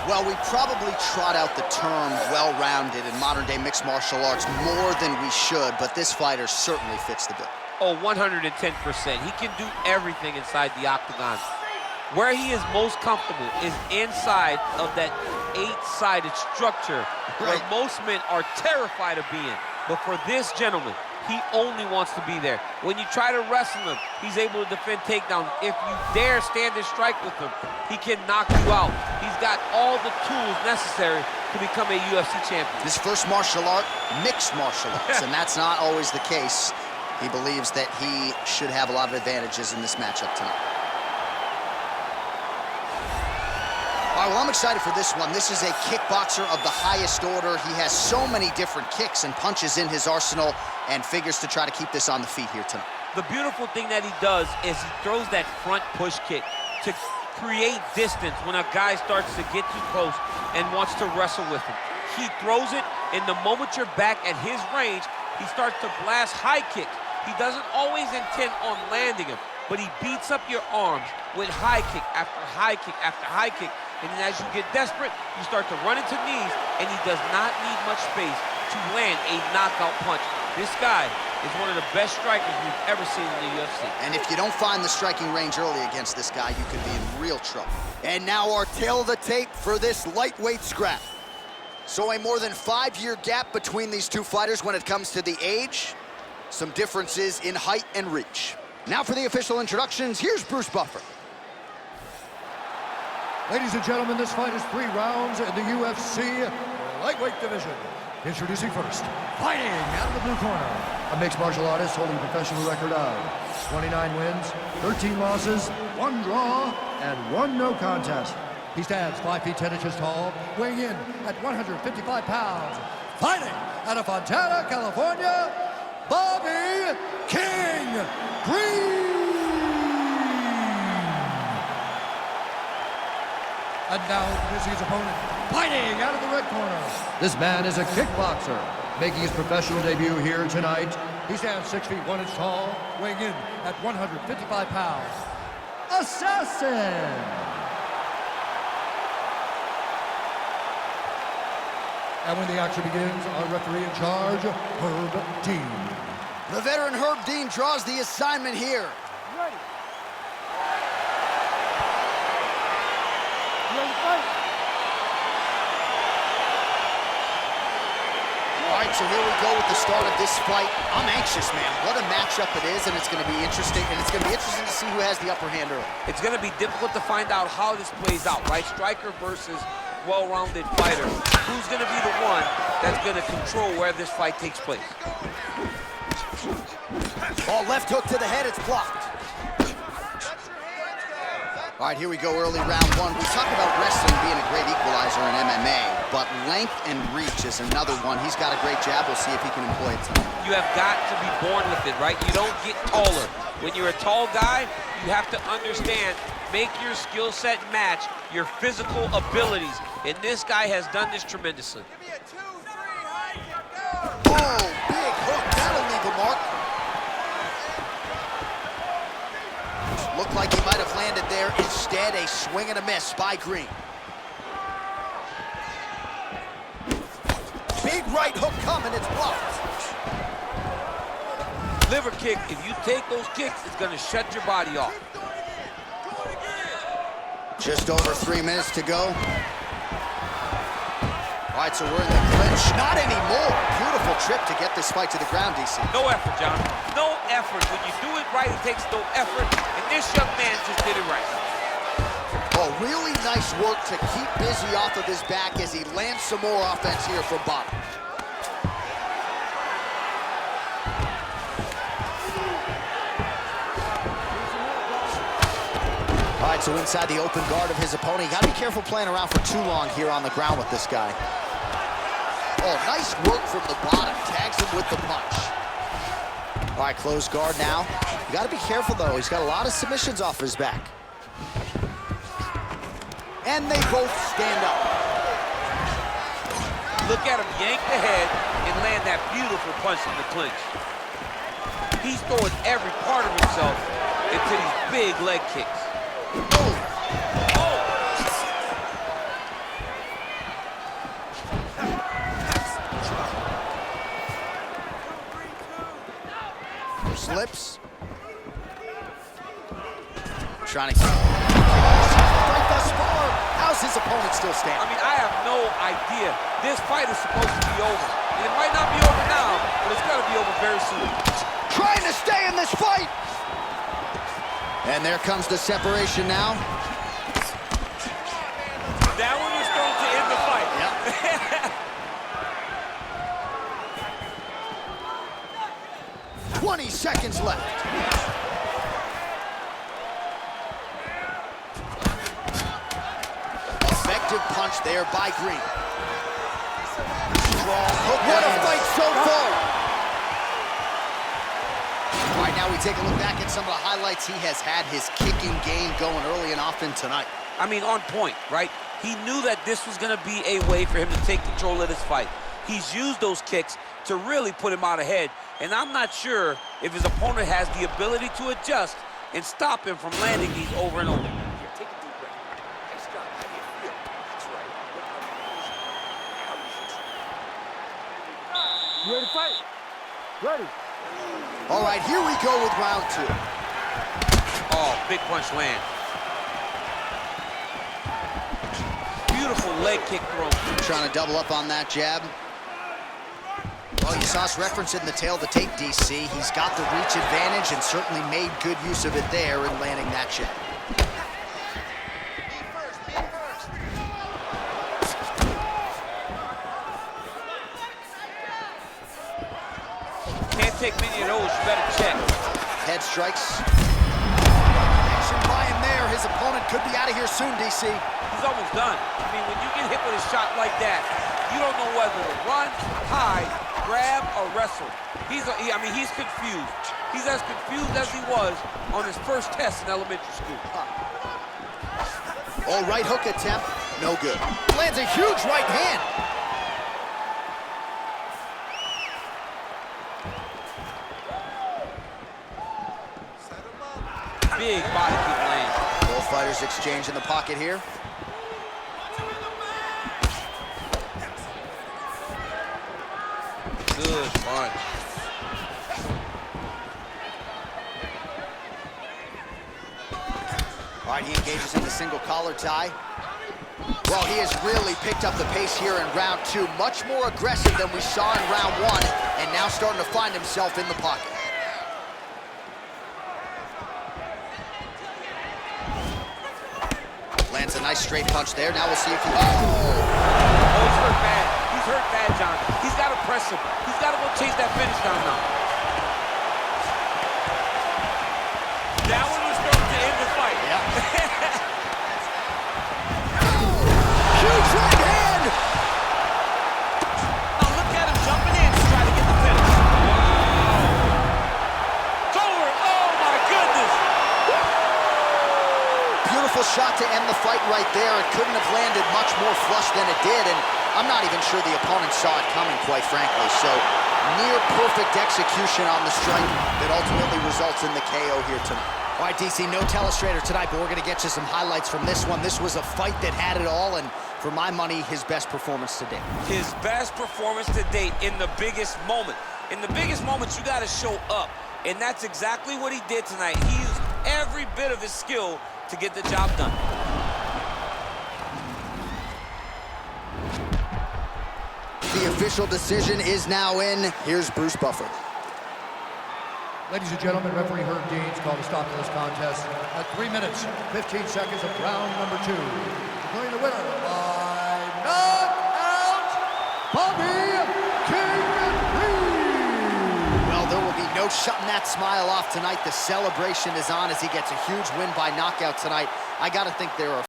Well, we probably trot out the term well-rounded in modern-day mixed martial arts more than we should, but this fighter certainly fits the bill. Oh, 110%. He can do everything inside the octagon. Where he is most comfortable is inside of that 8-sided structure where most men are terrified of being. But for this gentleman, he only wants to be there. When you try to wrestle him, he's able to defend takedowns. If you dare stand and strike with him, he can knock you out. He's got all the tools necessary to become a UFC champion. His first martial art, mixed martial arts, and that's not always the case. He believes that he should have a lot of advantages in this matchup tonight. All right, well, I'm excited for this one. This is a kickboxer of the highest order. He has so many different kicks and punches in his arsenal and figures to try to keep this on the feet here tonight. The beautiful thing that he does is he throws that front push kick to create distance when a guy starts to get too close and wants to wrestle with him. He throws it, and the moment you're back at his range, he starts to blast high kicks. He doesn't always intend on landing him, but he beats up your arms with high kick after high kick after high kick. And then as you get desperate, you start to run into knees, and he does not need much space to land a knockout punch. This guy is one of the best strikers we've ever seen in the UFC. And if you don't find the striking range early against this guy, you could be in real trouble. And now our tail of the tape for this lightweight scrap. So a more than 5-year gap between these two fighters when it comes to the age. Some differences in height and reach. Now for the official introductions, here's Bruce Buffer. Ladies and gentlemen, this fight is 3 rounds in the UFC lightweight division. Introducing first, fighting out of the blue corner, a mixed martial artist holding a professional record of 29 wins, 13 losses, 1 draw, and 1 no contest. He stands 5 feet 10 inches tall, weighing in at 155 pounds. Fighting out of Fontana, California, Bobby King Green! And now introducing his opponent, fighting out of the red corner. This man is a kickboxer, making his professional debut here tonight. He stands 6 feet 1 inch tall, weighing in at 155 pounds. Assassin! And when the action begins, our referee in charge, Herb Dean. The veteran Herb Dean draws the assignment here. Ready. Ready to fight. All right, so here we go with the start of this fight. I'm anxious, man. What a matchup it is, and it's going to be interesting. And it's going to be interesting to see who has the upper hand early. It's going to be difficult to find out how this plays out, right? Striker versus well-rounded fighter. Who's going to be the one that's going to control where this fight takes place? Ball left hook to the head, it's blocked. All right, here we go, early round 1. We talk about wrestling being a great equalizer in MMA, but length and reach is another one. He's got a great jab. We'll see if he can employ it tonight. You have got to be born with it, right? You don't get taller. When you're a tall guy, you have to understand, make your skill set match your physical abilities. And this guy has done this tremendously. Give me a 2-3 high kick, go! Oh, big hook, that'll leave a mark. Looked like he might have landed there. Instead, a swing and a miss by Green. Big right hook coming, it's blocked. Liver kick, if you take those kicks, it's gonna shut your body off. Just over 3 minutes to go. All right, so we're in the clinch. Not anymore. Beautiful trip to get this fight to the ground, DC. No effort, John. No effort. When you do it right, it takes no effort. And this young man just did it right. Oh, really nice work to keep busy off of his back as he lands some more offense here from bottom. All right, so inside the open guard of his opponent. You gotta be careful playing around for too long here on the ground with this guy. Oh, nice work from the bottom. Tags him with the punch. All right, closed guard now. You gotta be careful, though. He's got a lot of submissions off his back. And they both stand up. Look at him yank the head and land that beautiful punch in the clinch. He's throwing every part of himself into these big leg kicks. Oh. Trying to keep right thus far. How's his opponent still standing? I mean, I have no idea. This fight is supposed to be over. And it might not be over now, but it's got to be over very soon. Trying to stay in this fight. And there comes the separation now. That one was thrown to end the fight. Yep. 20 seconds left. Effective punch there by Green. Strong hook. What a fight so far. All right, now we take a look back at some of the highlights. He has had his kicking game going early and often tonight. I mean, on point, right? He knew that this was going to be a way for him to take control of this fight. He's used those kicks to really put him out ahead, and I'm not sure if his opponent has the ability to adjust and stop him from landing these over and over. Take a deep breath. Nice job. How do you feel? That's right. You ready to fight? Ready. All right, here we go with round 2. Oh, big punch land. Beautiful leg kick throw. Trying to double up on that jab. Well, you saw us referencing the tail of the tape, DC. He's got the reach advantage and certainly made good use of it there in landing that jab. Can't take many of those, you better check. Head strikes. Action by him there. His opponent could be out of here soon, DC. He's almost done. I mean, when you get hit with a shot like that, you don't know whether to run, hide, grab, or wrestle. He's confused. He's as confused as he was on his first test in elementary school. All right hook attempt, no good. Lands a huge right hand. Big body kick land. Both fighters exchange in the pocket here. Good punch. All right, he engages in the single collar tie. Well, he has really picked up the pace here in round 2. Much more aggressive than we saw in round 1, and now starting to find himself in the pocket. Lands a nice straight punch there. Now we'll see if he... Oh, he's hurt bad. He's hurt bad, John. He's got to press him. He's got to go chase that finish down now. That one was thrown to end the fight. Yep. Huge right hand! Now look at him jumping in to try to get the finish. Wow. It's over. Oh, my goodness. Beautiful shot to end the fight right there. It couldn't have landed much more flush than it did, and I'm not even sure the opponent saw it coming, quite frankly. So, near perfect execution on the strike that ultimately results in the KO here tonight. All right, DC, no telestrator tonight, but we're going to get you some highlights from this one. This was a fight that had it all, and for my money, his best performance to date. His best performance to date in the biggest moment. In the biggest moments, you got to show up, and that's exactly what he did tonight. He used every bit of his skill to get the job done. The official decision is now in. Here's Bruce Buffer. Ladies and gentlemen, referee Herb Dean's called a stop to this contest at 3 minutes, 15 seconds of round number 2. Declaring the winner by knockout, Bobby King Reed. Well, there will be no shutting that smile off tonight. The celebration is on as he gets a huge win by knockout tonight. I got to think there are